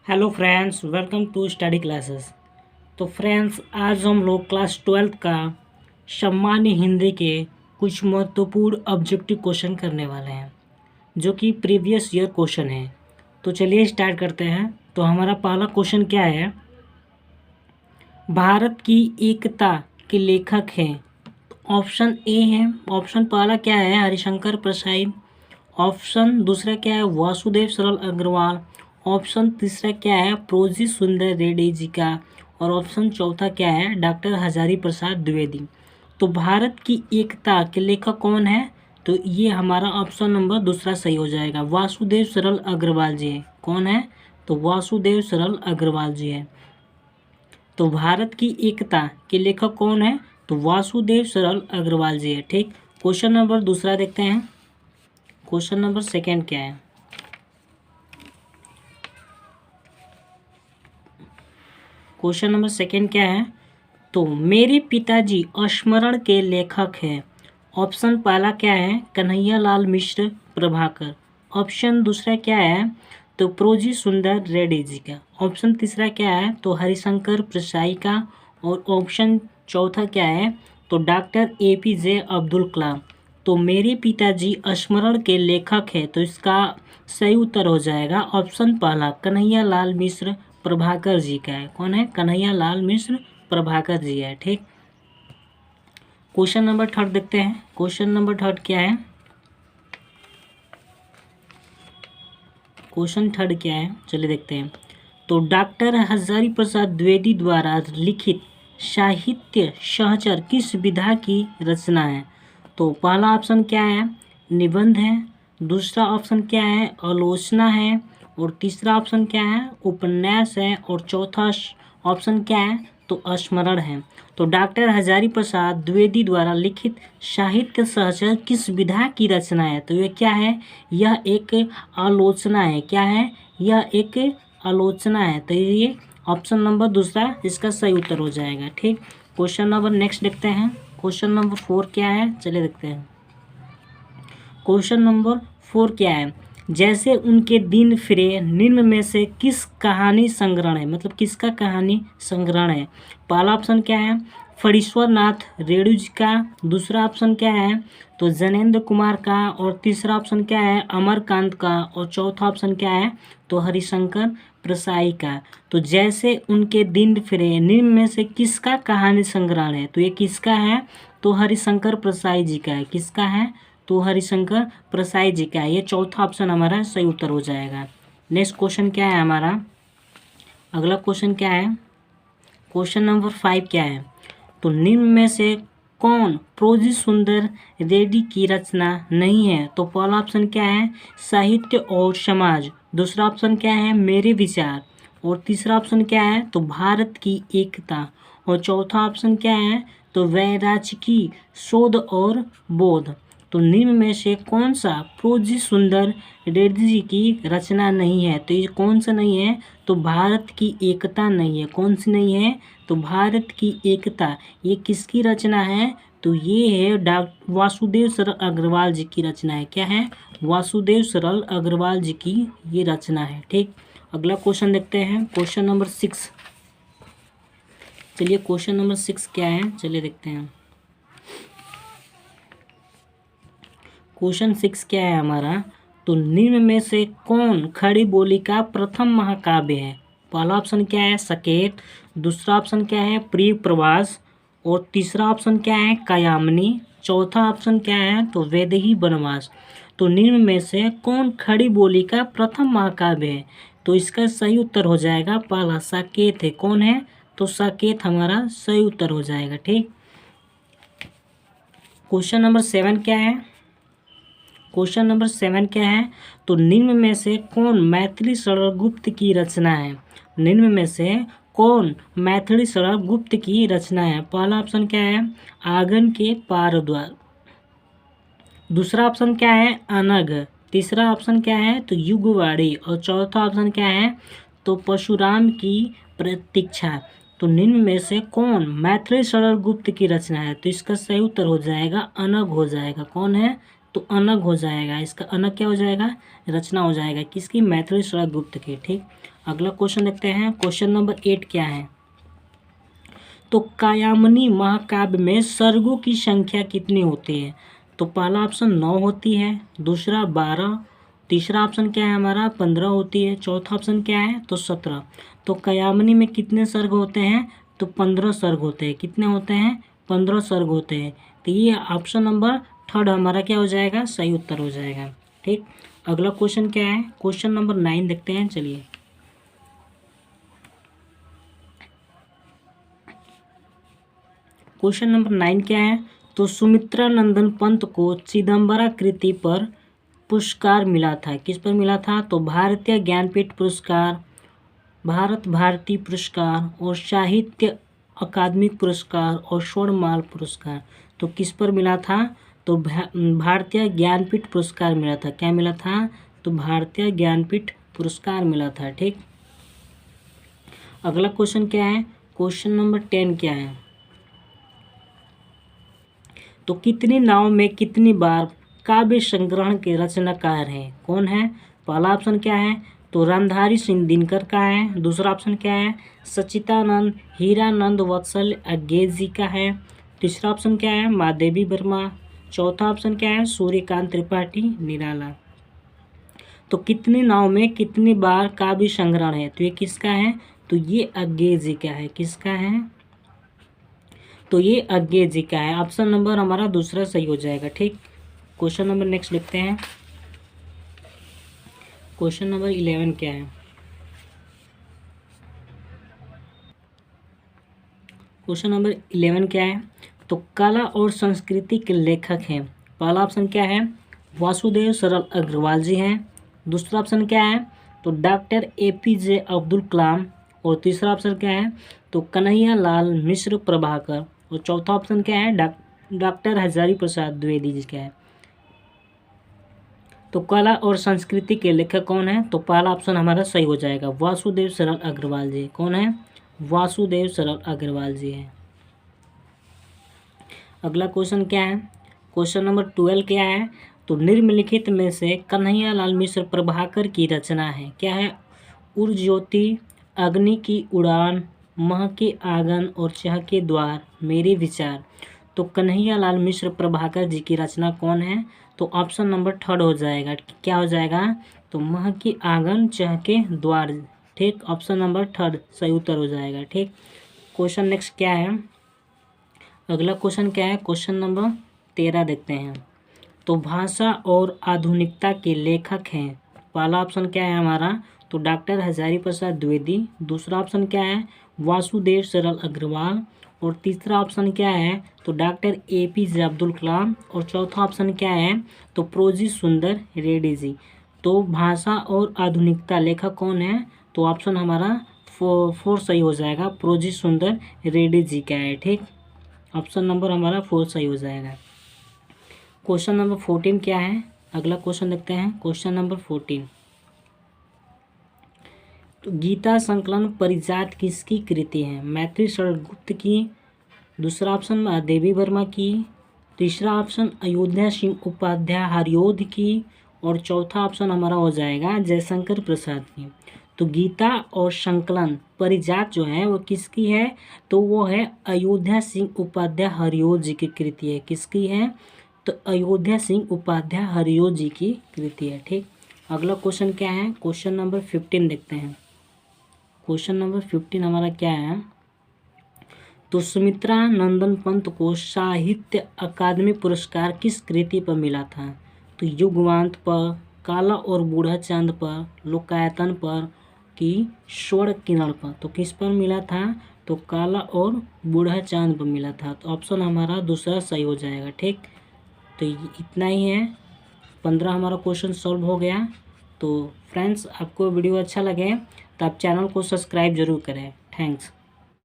Hello friends, welcome to study classes. तो friends, आज हम लोग क्लास 12 का सामान्य हिंदी के कुछ महत्वपूर्ण ऑब्जेक्टिव क्वेश्चन करने वाले हैं जो कि प्रीवियस ईयर क्वेश्चन है। तो चलिए स्टार्ट करते हैं। तो हमारा पहला क्वेश्चन क्या है, भारत की एकता के लेखक हैं। ऑप्शन ए है, ऑप्शन पहला क्या है हरिशंकर प्रसाद, ऑप्शन दूसरा क्या है वासुदेव सरल अग्रवाल, ऑप्शन तीसरा क्या है प्रोजी सुंदर रेड्डी जी का, और ऑप्शन चौथा क्या है डॉक्टर हजारी प्रसाद द्विवेदी। तो भारत की एकता के लेखक कौन है? तो ये हमारा ऑप्शन नंबर दूसरा सही हो जाएगा, वासुदेव सरल अग्रवाल जी है। कौन है? तो वासुदेव सरल अग्रवाल जी है। तो भारत की एकता के लेखक कौन है? तो वासुदेव सरल अग्रवाल जी है। ठीक, क्वेश्चन नंबर दूसरा देखते हैं। क्वेश्चन नंबर सेकेंड क्या है? क्वेश्चन नंबर सेकेंड क्या है? तो मेरे पिताजी स्मरण के लेखक हैं। ऑप्शन पहला क्या है कन्हैया लाल मिश्र प्रभाकर, ऑप्शन दूसरा क्या है तो प्रोजी सुंदर रेड्डी जी का, ऑप्शन तीसरा क्या है तो हरिशंकर प्रसाई का, और ऑप्शन चौथा क्या है तो डॉक्टर APJ अब्दुल कलाम। तो मेरे पिताजी स्मरण के लेखक है, तो इसका सही उत्तर हो जाएगा ऑप्शन पहला कन्हैया लाल मिश्र प्रभाकर जी का है। कौन है? कन्हैया लाल मिश्र प्रभाकर जी है। ठीक, क्वेश्चन नंबर थर्ड देखते हैं। क्वेश्चन नंबर थर्ड क्या है? क्वेश्चन थर्ड क्या है चलिए देखते हैं। तो डॉक्टर हजारी प्रसाद द्विवेदी द्वारा लिखित साहित्य सहचर किस विधा की रचना है? तो पहला ऑप्शन क्या है निबंध है, दूसरा ऑप्शन क्या है आलोचना है, और तीसरा ऑप्शन क्या है उपन्यास है, और चौथा ऑप्शन क्या है तो स्मरण है। तो डॉक्टर हजारी प्रसाद द्विवेदी द्वारा लिखित साहित्य सहचर किस विधा की रचना है? तो ये क्या है? यह एक आलोचना है। क्या है? यह एक आलोचना है। तो ये ऑप्शन नंबर दूसरा इसका सही उत्तर हो जाएगा। ठीक, क्वेश्चन नंबर नेक्स्ट देखते हैं। क्वेश्चन नंबर 4 क्या है चलिए देखते हैं। क्वेश्चन नंबर 4 क्या है? जैसे उनके दिन फिरे निम्न में से किस कहानी संग्रहण है, मतलब किसका कहानी संग्रहण है? पहला ऑप्शन क्या है फणीश्वर नाथ रेणु जी का, दूसरा ऑप्शन क्या है तो जनेंद्र कुमार का, और तीसरा ऑप्शन क्या है अमरकांत का, और चौथा ऑप्शन क्या है तो हरिशंकर प्रसाई का। तो जैसे उनके दिन फिरे निम्न में से किसका कहानी संग्रहण है? तो ये किसका है तो हरिशंकर प्रसाई जी का है। किसका है तो हरिशंकर प्रसाई जी का है। ये चौथा ऑप्शन हमारा सही उत्तर हो जाएगा। नेक्स्ट क्वेश्चन क्या है हमारा? अगला क्वेश्चन क्या है? क्वेश्चन नंबर 5 क्या है? तो निम्न में से कौन प्रोजी सुंदर रेड्डी की रचना नहीं है? तो पहला ऑप्शन क्या है साहित्य और समाज, दूसरा ऑप्शन क्या है मेरे विचार, और तीसरा ऑप्शन क्या है तो भारत की एकता, और चौथा ऑप्शन क्या है तो वैराचिकी शोध और बोध। तो निम्न में से कौन सा प्रोजी सुंदर रेड्डी जी की रचना नहीं है? तो ये कौन सा नहीं है तो भारत की एकता नहीं है। कौन सी नहीं है तो भारत की एकता। ये किसकी रचना है? तो ये है वासुदेव सरल अग्रवाल जी की रचना है। क्या है? वासुदेव सरल अग्रवाल जी की ये रचना है। ठीक, अगला क्वेश्चन देखते हैं। Question number 6। चलिए क्वेश्चन नंबर 6 क्या है चलिए देखते हैं। क्वेश्चन 6 क्या है हमारा? तो निम्न में से कौन खड़ी बोली का प्रथम महाकाव्य है? पहला ऑप्शन क्या है सकेत, दूसरा ऑप्शन क्या है प्रिय प्रवास, और तीसरा ऑप्शन क्या है कायामनी, चौथा ऑप्शन क्या है तो वैदेही वनवास। तो निम्न में से कौन खड़ी बोली का प्रथम महाकाव्य है? तो इसका सही उत्तर हो जाएगा पहला साकेत है। कौन है तो साकेत हमारा सही उत्तर हो जाएगा। ठीक, क्वेश्चन नंबर 7 क्या है? क्वेश्चन नंबर 7 क्या है? तो निम्न में से कौन मैथिली सरल गुप्त की रचना है? निम्न में से कौन मैथिली सरल गुप्त की रचना है? पहला ऑप्शन क्या है आंगन के पार द्वार, दूसरा ऑप्शन क्या है अनग, तीसरा ऑप्शन क्या है तो युगवाड़ी, और चौथा ऑप्शन क्या है तो परशुराम की प्रतीक्षा। तो निम्न में से कौन मैथिली सरल गुप्त की रचना है? तो इसका सही उत्तर हो जाएगा अनग हो जाएगा। कौन है तो अनग हो जाएगा, इसका अनग क्या हो जाएगा, रचना हो जाएगा किसकी, मैथिली शरद गुप्त की। ठीक, अगला क्वेश्चन देखते हैं। क्वेश्चन नंबर 8 क्या है, तो कायामनी महाकाव्य में सर्गों की संख्या कितनी होती है। तो पहला ऑप्शन 9 होती है, दूसरा 12, तीसरा ऑप्शन क्या है हमारा 15 होती है, चौथा ऑप्शन क्या है तो 17। तो कायामनी में कितने सर्ग होते हैं, तो 15 सर्ग होते हैं। कितने होते हैं, 15 सर्ग होते हैं। तो ये ऑप्शन नंबर 3 हमारा क्या हो जाएगा, सही उत्तर हो जाएगा। ठीक, अगला क्वेश्चन क्या है, क्वेश्चन नंबर 9 देखते हैं। चलिए, क्वेश्चन नंबर 9 क्या है, तो सुमित्रा नंदन पंत को चिदम्बरा कृति पर पुरस्कार मिला था। किस पर मिला था, तो भारतीय ज्ञानपीठ पुरस्कार, भारत भारती पुरस्कार और साहित्य अकादमी पुरस्कार और स्वर्णमाल पुरस्कार। तो किस पर मिला था, तो भारतीय ज्ञानपीठ पुरस्कार मिला था। क्या मिला था, तो भारतीय ज्ञानपीठ पुरस्कार मिला था। ठीक, अगला क्वेश्चन क्या है, क्वेश्चन नंबर 10 क्या है, तो कितनी नाव में कितनी बार काव्य संग्रहण के रचनाकार हैं, कौन है। पहला ऑप्शन क्या है, तो रामधारी सिंह दिनकर का है, दूसरा ऑप्शन क्या है सच्चिदानंद हीरानंद वत्सल अज्ञेय जी का है, तीसरा ऑप्शन क्या है महादेवी वर्मा, चौथा ऑप्शन क्या है सूर्यकांत त्रिपाठी निराला। तो कितनी नाव में कितनी बार काव्य संग्रहण है, तो ये किसका है, तो ये अज्ञेय जी का है। किसका है, तो ये अज्ञेय जी का है। ऑप्शन नंबर हमारा दूसरा सही हो जाएगा। ठीक, क्वेश्चन नंबर नेक्स्ट लिखते हैं। क्वेश्चन नंबर 11 क्या है, क्वेश्चन नंबर 11 क्या है, तो कला और संस्कृति के लेखक हैं। पहला ऑप्शन क्या है वासुदेव सरल अग्रवाल जी हैं, दूसरा ऑप्शन क्या है तो डॉक्टर APJ अब्दुल कलाम, और तीसरा ऑप्शन क्या है तो कन्हैया लाल मिश्र प्रभाकर, और चौथा ऑप्शन क्या है डॉक्टर हजारी प्रसाद द्विवेदी जी का है। तो कला और संस्कृति के लेखक कौन है, तो पहला ऑप्शन हमारा सही हो जाएगा वासुदेव सरल अग्रवाल जी। कौन है, वासुदेव सरल अग्रवाल जी है। अगला क्वेश्चन क्या है, क्वेश्चन नंबर 12 क्या है, तो निम्नलिखित में से कन्हैया लाल मिश्र प्रभाकर की रचना है। क्या है, उर ज्योति, अग्नि की उड़ान, मह के आंगन और चह के द्वार, मेरे विचार। तो कन्हैया लाल मिश्र प्रभाकर जी की रचना कौन है, तो ऑप्शन नंबर 3 हो जाएगा। क्या हो जाएगा, तो मह के आंगन चह के द्वार। ठीक, ऑप्शन नंबर 3 सही उत्तर हो जाएगा। ठीक, क्वेश्चन नेक्स्ट क्या है, अगला क्वेश्चन क्या है, क्वेश्चन नंबर 13 देखते हैं। तो भाषा और आधुनिकता के लेखक हैं। पहला ऑप्शन क्या है हमारा तो डॉक्टर हजारी प्रसाद द्विवेदी, दूसरा ऑप्शन क्या है वासुदेव सरल अग्रवाल, और तीसरा ऑप्शन क्या है तो डॉक्टर APJ अब्दुल कलाम, और चौथा ऑप्शन क्या है तो प्रोजी सुंदर रेड्डी जी। तो भाषा और आधुनिकता लेखक कौन है, तो ऑप्शन हमारा 4 सही हो जाएगा, प्रोजी सुंदर रेड्डी जी का है। ठीक, ऑप्शन नंबर हमारा 4 सही हो जाएगा। क्वेश्चन नंबर 14 क्या है, अगला क्वेश्चन देखते हैं। क्वेश्चन नंबर 14, तो गीता संकलन परिजात किसकी कृति है, मैथिली शरद गुप्त की, दूसरा ऑप्शन महादेवी वर्मा की, तीसरा ऑप्शन अयोध्या सिंह उपाध्याय हरियोध की, और चौथा ऑप्शन हमारा हो जाएगा जयशंकर प्रसाद की। तो गीता और संकलन परिजात जो है वो किसकी है, तो वो है अयोध्या सिंह उपाध्याय हरियोध जी की कृति है। किसकी है, तो अयोध्या सिंह उपाध्याय हरियोध जी की कृति है। ठीक, अगला क्वेश्चन क्या है, क्वेश्चन नंबर 15 देखते हैं। क्वेश्चन नंबर 15 हमारा क्या है, तो सुमित्रा नंदन पंत को साहित्य अकादमी पुरस्कार किस कृति पर मिला था, तो युगवांत पर, काला और बूढ़ा चांद पर, लोकायतन पर, कि स्वर्ण किरण पर। तो किस पर मिला था, तो काला और बूढ़ा चांद पर मिला था। तो ऑप्शन हमारा दूसरा सही हो जाएगा। ठीक, तो इतना ही है, 15 हमारा क्वेश्चन सॉल्व हो गया। तो फ्रेंड्स आपको वीडियो अच्छा लगे तो आप चैनल को सब्सक्राइब जरूर करें। थैंक्स।